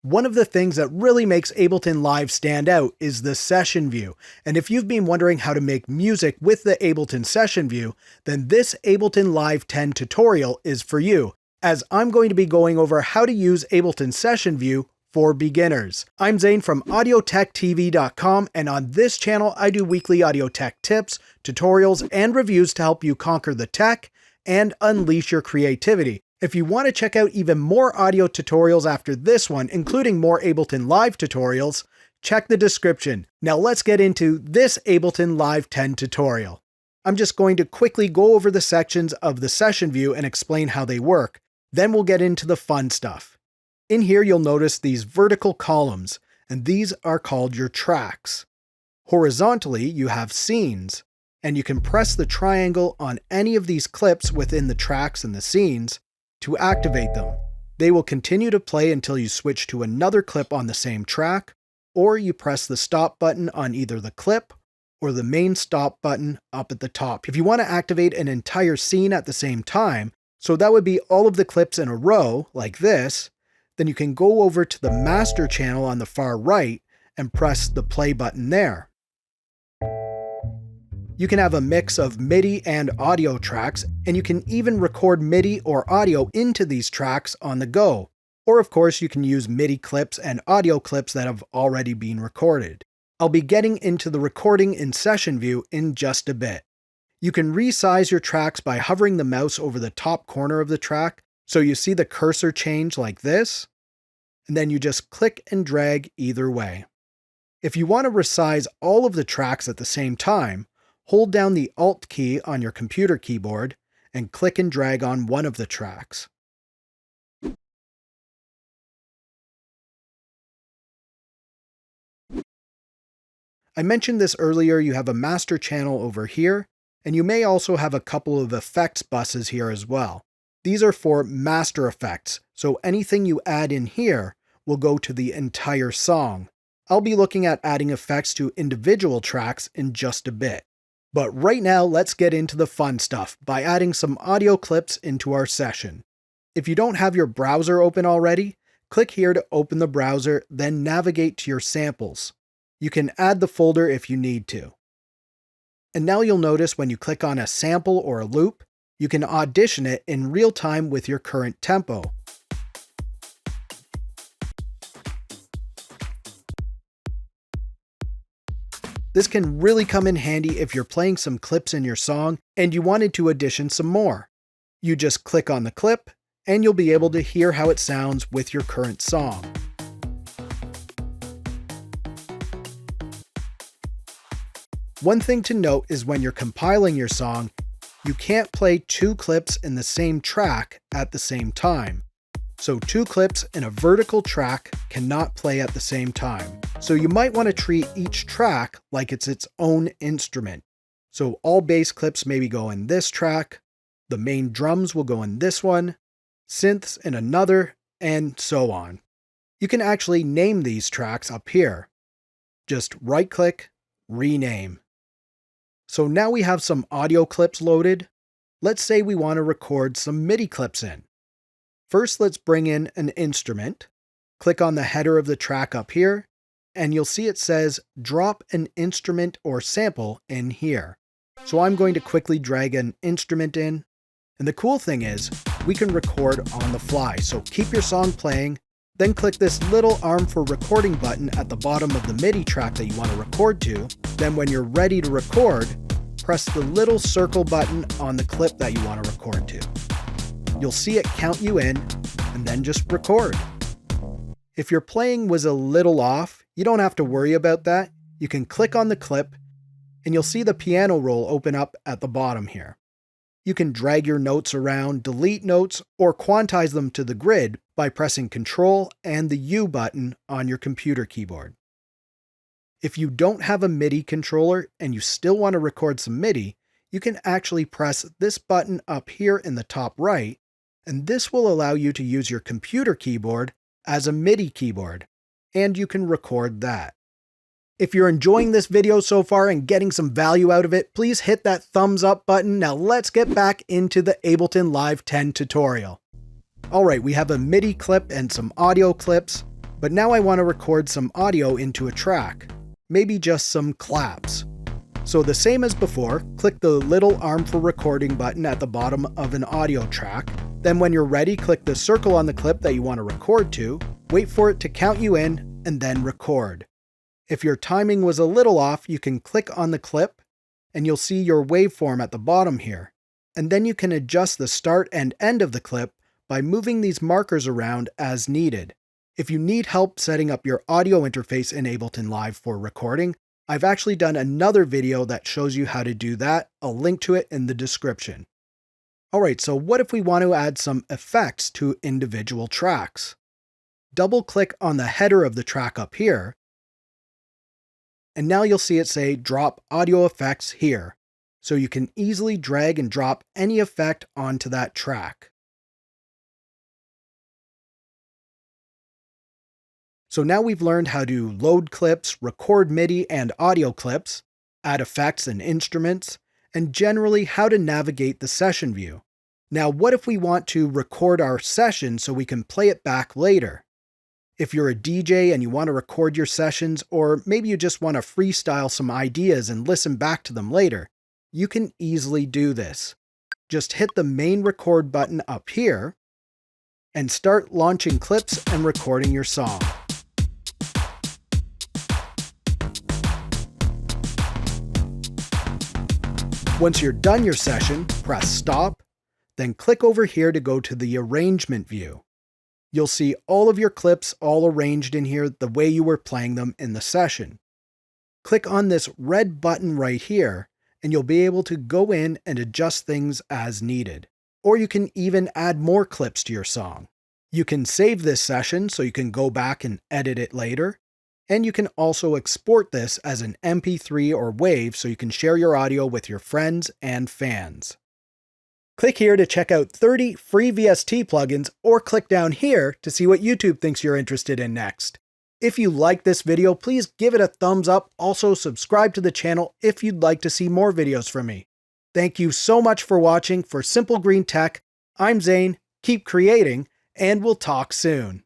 One of the things that really makes Ableton Live stand out is the session view. And if you've been wondering how to make music with the Ableton Session view, then this Ableton Live 10 tutorial is for you, as I'm going to be going over how to use Ableton Session view for beginners. I'm Zane from audiotech.tv.com, and on this channel I do weekly audio tech tips, tutorials, and reviews to help you conquer the tech and unleash your creativity. If you want to check out even more audio tutorials after this one, including more Ableton Live tutorials, check the description. Now let's get into this Ableton Live 10 tutorial. I'm just going to quickly go over the sections of the session view and explain how they work. Then we'll get into the fun stuff. In here you'll notice these vertical columns, and these are called your tracks. Horizontally you have scenes, and you can press the triangle on any of these clips within the tracks and the scenes to activate them. They will continue to play until you switch to another clip on the same track, or you press the stop button on either the clip or the main stop button up at the top. If you want to activate an entire scene at the same time, so that would be all of the clips in a row, like this, then you can go over to the master channel on the far right and press the play button there. You can have a mix of MIDI and audio tracks, and you can even record MIDI or audio into these tracks on the go. Or of course you can use MIDI clips and audio clips that have already been recorded. I'll be getting into the recording in session view in just a bit. You can resize your tracks by hovering the mouse over the top corner of the track, so you see the cursor change like this, and then you just click and drag either way. If you want to resize all of the tracks at the same time, hold down the Alt key on your computer keyboard and click and drag on one of the tracks. I mentioned this earlier, you have a master channel over here, and you may also have a couple of effects buses here as well. These are for master effects, so anything you add in here will go to the entire song. I'll be looking at adding effects to individual tracks in just a bit. But right now, let's get into the fun stuff by adding some audio clips into our session. If you don't have your browser open already, click here to open the browser, then navigate to your samples. You can add the folder if you need to. And now you'll notice when you click on a sample or a loop, you can audition it in real time with your current tempo. This can really come in handy if you're playing some clips in your song and you wanted to audition some more. You just click on the clip and you'll be able to hear how it sounds with your current song. One thing to note is when you're compiling your song, you can't play two clips in the same track at the same time. So two clips in a vertical track cannot play at the same time. So you might want to treat each track like it's its own instrument. So all bass clips maybe go in this track, the main drums will go in this one, synths in another, and so on. You can actually name these tracks up here. Just right-click, rename. So now we have some audio clips loaded. Let's say we want to record some MIDI clips in. First, let's bring in an instrument. Click on the header of the track up here, and you'll see it says drop an instrument or sample in here. So I'm going to quickly drag an instrument in. And the cool thing is we can record on the fly. So keep your song playing, then click this little arm for recording button at the bottom of the MIDI track that you want to record to. Then when you're ready to record, press the little circle button on the clip that you want to record to. You'll see it count you in, and then just record. If your playing was a little off, you don't have to worry about that. You can click on the clip, and you'll see the piano roll open up at the bottom here. You can drag your notes around, delete notes, or quantize them to the grid by pressing Ctrl and the U button on your computer keyboard. If you don't have a MIDI controller and you still want to record some MIDI, you can actually press this button up here in the top right, and this will allow you to use your computer keyboard as a MIDI keyboard, and you can record that. If you're enjoying this video so far and getting some value out of it, please hit that thumbs up button. Now let's get back into the Ableton Live 10 tutorial. Alright, we have a MIDI clip and some audio clips. But now I want to record some audio into a track, maybe just some claps. So the same as before, click the little arm for recording button at the bottom of an audio track. Then when you're ready, click the circle on the clip that you want to record to, wait for it to count you in, and then record. If your timing was a little off, you can click on the clip, and you'll see your waveform at the bottom here. And then you can adjust the start and end of the clip by moving these markers around as needed. If you need help setting up your audio interface in Ableton Live for recording, I've actually done another video that shows you how to do that. I'll link to it in the description. Alright, so what if we want to add some effects to individual tracks? Double-click on the header of the track up here, and now you'll see it say Drop Audio Effects here, so you can easily drag and drop any effect onto that track. So now we've learned how to load clips, record MIDI and audio clips, add effects and instruments, and generally how to navigate the session view. Now, what if we want to record our session so we can play it back later? If you're a DJ and you want to record your sessions, or maybe you just want to freestyle some ideas and listen back to them later, you can easily do this. Just hit the main record button up here and start launching clips and recording your song. Once you're done your session, press stop, then click over here to go to the arrangement view. You'll see all of your clips all arranged in here the way you were playing them in the session. Click on this red button right here, and you'll be able to go in and adjust things as needed. Or you can even add more clips to your song. You can save this session so you can go back and edit it later. And you can also export this as an MP3 or WAV so you can share your audio with your friends and fans. Click here to check out 30 free VST plugins, or click down here to see what YouTube thinks you're interested in next. If you like this video, please give it a thumbs up. Also subscribe to the channel if you'd like to see more videos from me. Thank you so much for watching. For Simple Green Tech, I'm Zane, keep creating, and we'll talk soon.